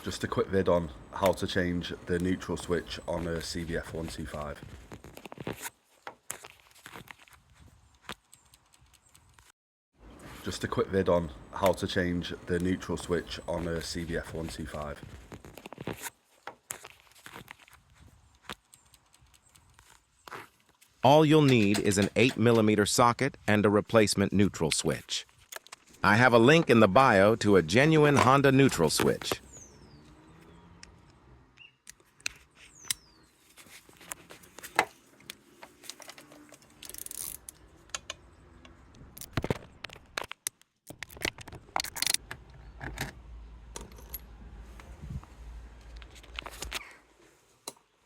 Just a quick vid on how to change the neutral switch on a cbf125. Just a quick vid on how to change the neutral switch on a cbf125. All you'll need is an 8mm socket and a replacement neutral switch. I have a link in the bio to a genuine Honda neutral switch.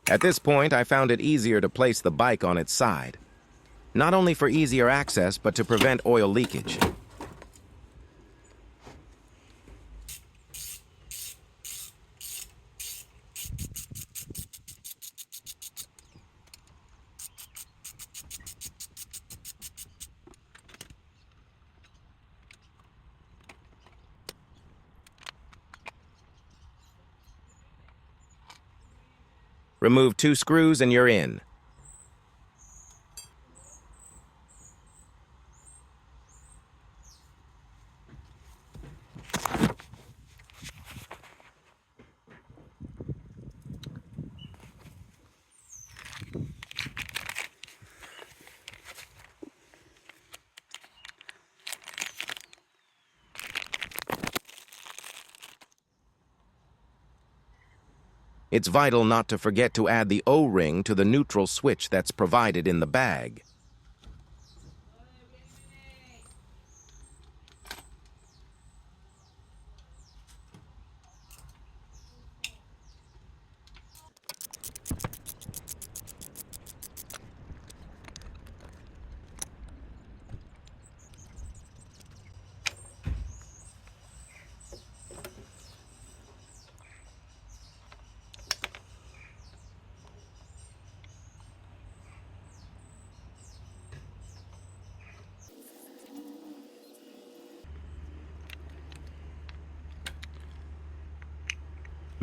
At this point, I found it easier to place the bike on its side, not only for easier access, but to prevent oil leakage. Remove 2 screws and you're in. It's vital not to forget to add the O-ring to the neutral switch that's provided in the bag.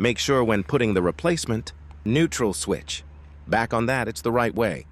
Make sure when putting the replacement neutral switch back on that it's the right way.